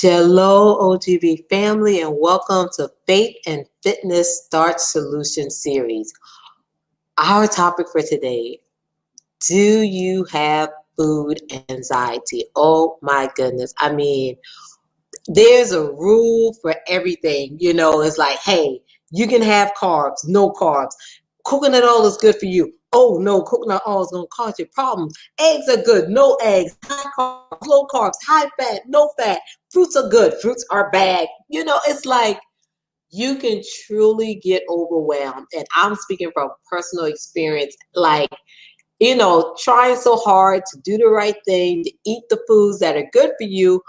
Hello, OGB family, and welcome to Faith and Fitness Starch Solution series. Our topic for today, do you have food anxiety? Oh my goodness. I mean, there's a rule for everything. It's like, hey, you can have carbs, no carbs. Coconut oil is good for you. Oh no, coconut oil is going to cause you problems. Eggs are good, no eggs. High carbs, low carbs, high fat, no fat. Fruits are good, fruits are bad. It's like you can truly get overwhelmed. And I'm speaking from personal experience, like, trying so hard to do the right thing, to eat the foods that are good for you,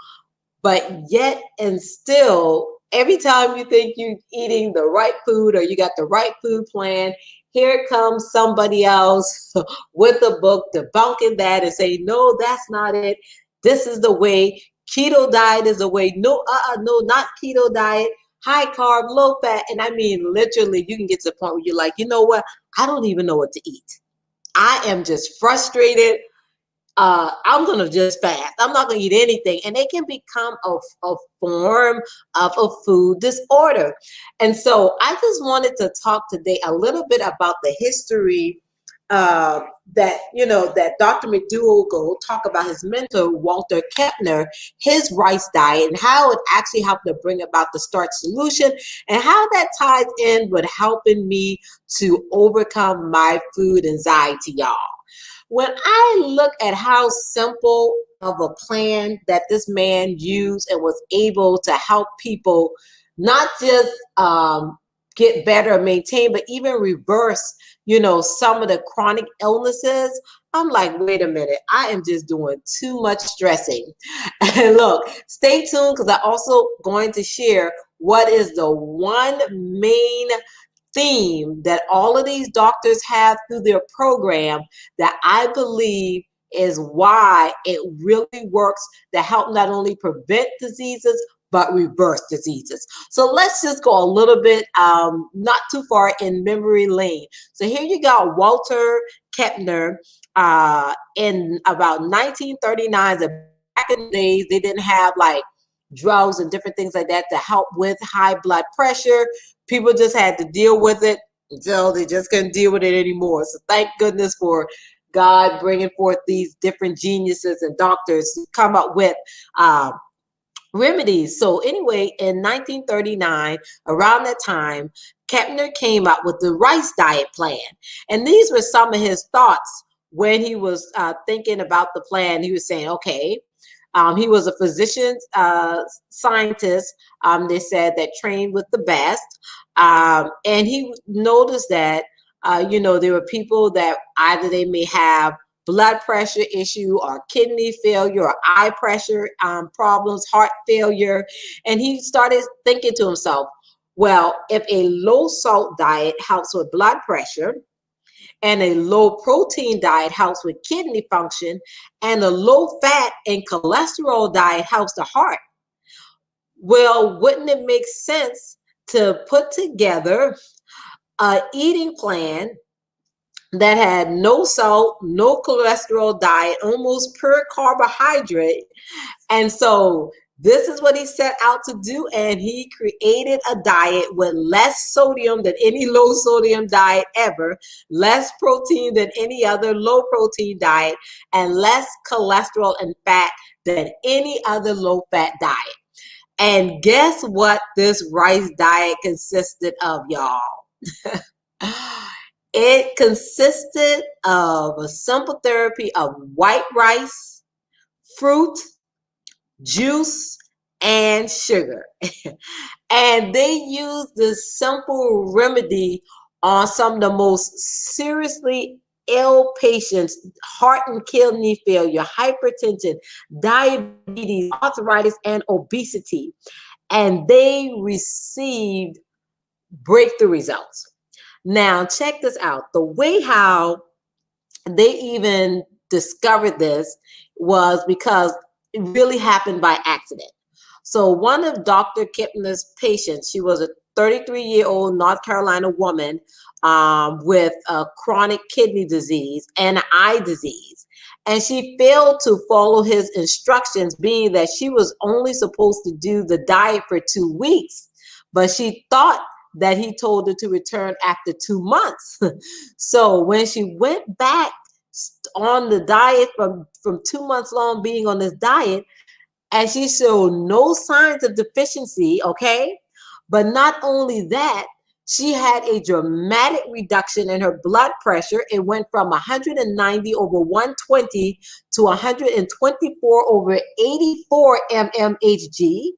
but yet and still, every time you think you're eating the right food or you got the right food plan, here comes somebody else with a book debunking that and say, no, that's not it. This is the way. Keto diet is the way. No, no, not keto diet. High carb, low fat. And I mean, literally, you can get to the point where you're like, you know what? I don't even know what to eat. I am just frustrated. I'm going to just fast. I'm not going to eat anything. And it can become a form of a food disorder. And so I just wanted to talk today a little bit about the history that Dr. McDougall talk about his mentor, Walter Kempner, his rice diet, and how it actually helped to bring about the Starch Solution, and how that ties in with helping me to overcome my food anxiety, y'all. When I look at how simple of a plan that this man used and was able to help people not just get better or maintain, but even reverse, some of the chronic illnesses, I'm like, wait a minute, I am just doing too much stressing. And look, stay tuned, because I'm also going to share what is the one main theme that all of these doctors have through their program that I believe is why it really works to help not only prevent diseases, but reverse diseases. So let's just go a little bit, not too far in memory lane. So here you got Walter Kempner in about 1939. Back in the days, they didn't have like drugs and different things like that to help with high blood pressure. People just had to deal with it until they just couldn't deal with it anymore. So thank goodness for God bringing forth these different geniuses and doctors to come up with remedies. So anyway, in 1939, around that time, Kempner came up with the rice diet plan. And these were some of his thoughts when he was thinking about the plan. He was saying, okay, he was a physician scientist, they said, that trained with the best. And he noticed that, there were people that either they may have blood pressure issue or kidney failure or eye pressure problems, heart failure. And he started thinking to himself, well, if a low salt diet helps with blood pressure, and a low protein diet helps with kidney function, and a low fat and cholesterol diet helps the heart, well, wouldn't it make sense to put together an eating plan that had no salt, no cholesterol diet, almost pure carbohydrate? And so this is what he set out to do, and he created a diet with less sodium than any low sodium diet ever, less protein than any other low protein diet, and less cholesterol and fat than any other low fat diet. And guess what this rice diet consisted of, y'all? It consisted of a simple therapy of white rice, fruit, juice, and sugar. And they used this simple remedy on some of the most seriously ill patients: heart and kidney failure, hypertension, diabetes, arthritis, and obesity. And they received breakthrough results. Now, check this out. The way how they even discovered this was because it really happened by accident. So one of Dr. Kempner's patients, she was a 33-year-old North Carolina woman with a chronic kidney disease and eye disease. and she failed to follow his instructions, being that she was only supposed to do the diet for 2 weeks, but she thought that he told her to return after 2 months. So when she went back on the diet from 2 months long being on this diet, and she showed no signs of deficiency, okay? But not only that, she had a dramatic reduction in her blood pressure. It went from 190 over 120 to 124 over 84 mmHg.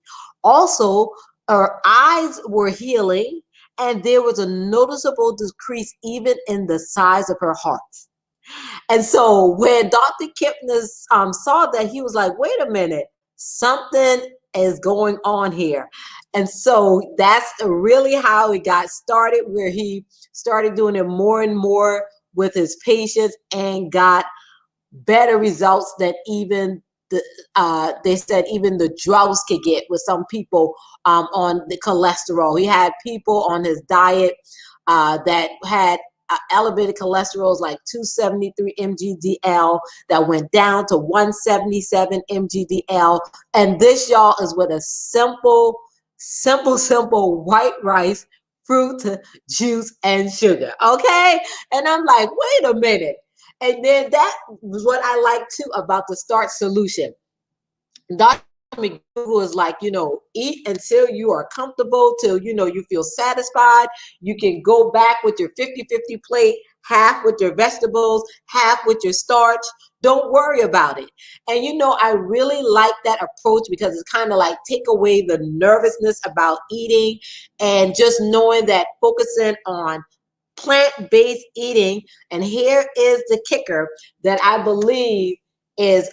Also, her eyes were healing, and there was a noticeable decrease even in the size of her heart. And so when Dr. Kempner saw that, he was like, wait a minute, something is going on here. And so that's really how it got started, where he started doing it more and more with his patients and got better results than even they said even the drugs could get with some people on the cholesterol. He had people on his diet that had elevated cholesterols like 273 mgdl that went down to 177 mgdl. And this, y'all, is with a simple white rice, fruit, juice, and sugar. Okay? And I'm like, wait a minute. And then that was what I like too about the Starch Solution. Dr. McDougall is like, eat until you are comfortable, till, you feel satisfied. You can go back with your 50-50 plate, half with your vegetables, half with your starch. Don't worry about it. And, I really like that approach because it's kind of like take away the nervousness about eating and just knowing that focusing on plant-based eating. And here is the kicker that I believe is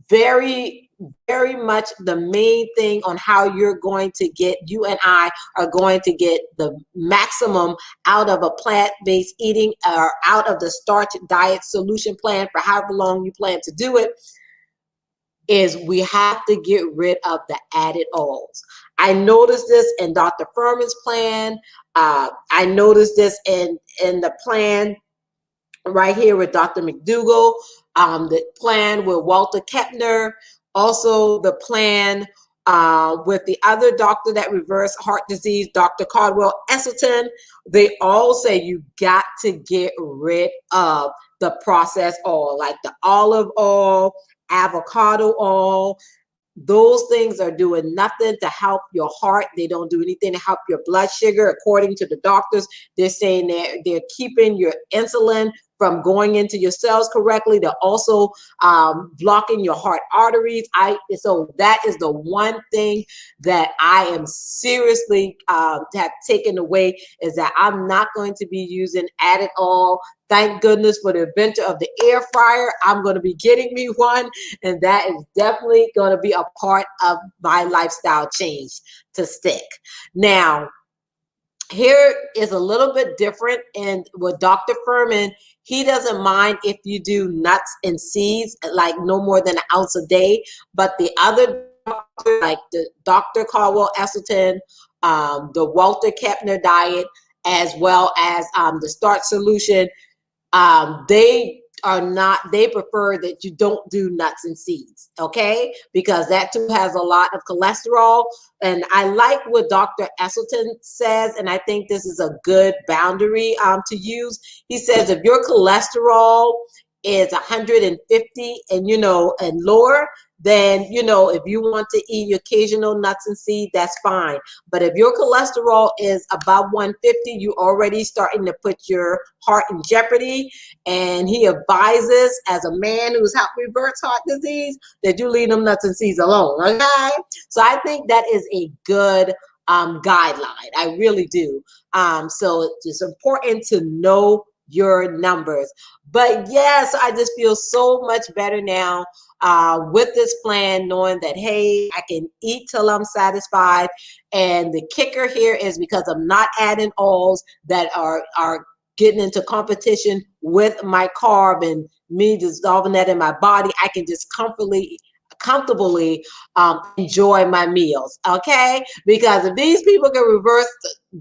very, very much the main thing on how you and I are going to get the maximum out of a plant-based eating or out of the starch diet solution plan for however long you plan to do it, is we have to get rid of the added oils. I noticed this in Dr. Furman's plan. I noticed this in the plan right here with Dr. McDougall, the plan with Walter Kempner, also the plan with the other doctor that reversed heart disease, Dr. Caldwell Esselstyn. They all say you got to get rid of the processed oil, like the olive oil, avocado oil. Those things are doing nothing to help your heart. They don't do anything to help your blood sugar. According to the doctors, they're saying they're keeping your insulin from going into your cells correctly. They're also blocking your heart arteries. So that is the one thing that I am seriously have taken away, is that I'm not going to be using added oil. Thank goodness for the inventor of the air fryer. I'm going to be getting me one, and that is definitely going to be a part of my lifestyle change to stick. Now, here is a little bit different, and with Dr. Furman, he doesn't mind if you do nuts and seeds, like no more than an ounce a day. But the other doctor, like the Dr. Caldwell Esselstyn, the Walter Kempner diet, as well as the Starch Solution, they prefer that you don't do nuts and seeds, okay? Because that too has a lot of cholesterol. And I like what Dr. Esselstyn says, and I think this is a good boundary to use. He says if your cholesterol is 150 and lower, then if you want to eat your occasional nuts and seeds, that's fine. But if your cholesterol is above 150, you already starting to put your heart in jeopardy. And he advises, as a man who's helped reverse heart disease, that you leave them nuts and seeds alone. Okay, so I think that is a good guideline. I really do. So it's important to know your numbers. But yes, I just feel so much better now with this plan, knowing that, hey, I can eat till I'm satisfied. And the kicker here is because I'm not adding oils that are getting into competition with my carb and me dissolving that in my body, I can just comfortably enjoy my meals, okay? Because if these people can reverse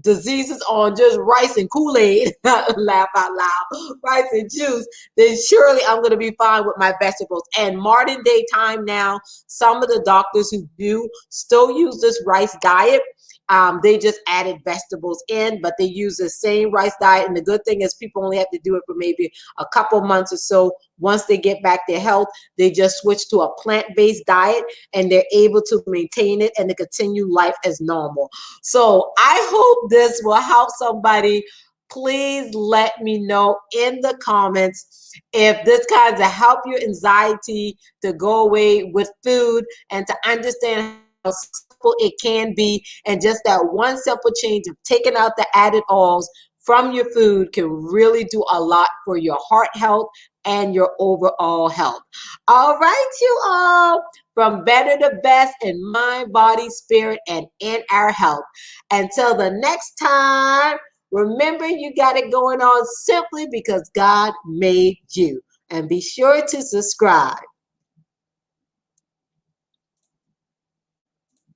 diseases on just rice and Kool-Aid, laugh out loud, rice and juice, then surely I'm going to be fine with my vegetables. And modern day time now, some of the doctors who do still use this rice diet, they just added vegetables in, but they use the same rice diet. And the good thing is people only have to do it for maybe a couple months or so. Once they get back their health, they just switch to a plant-based diet and they're able to maintain it and to continue life as normal. So I hope this will help somebody. Please let me know in the comments if this kind of help your anxiety to go away with food and to understand how simple it can be, and just that one simple change of taking out the added oils from your food can really do a lot for your heart health and your overall health. All right, you all, from better to best in mind, body, spirit, and in our health. Until the next time, remember you got it going on simply because God made you. And be sure to subscribe.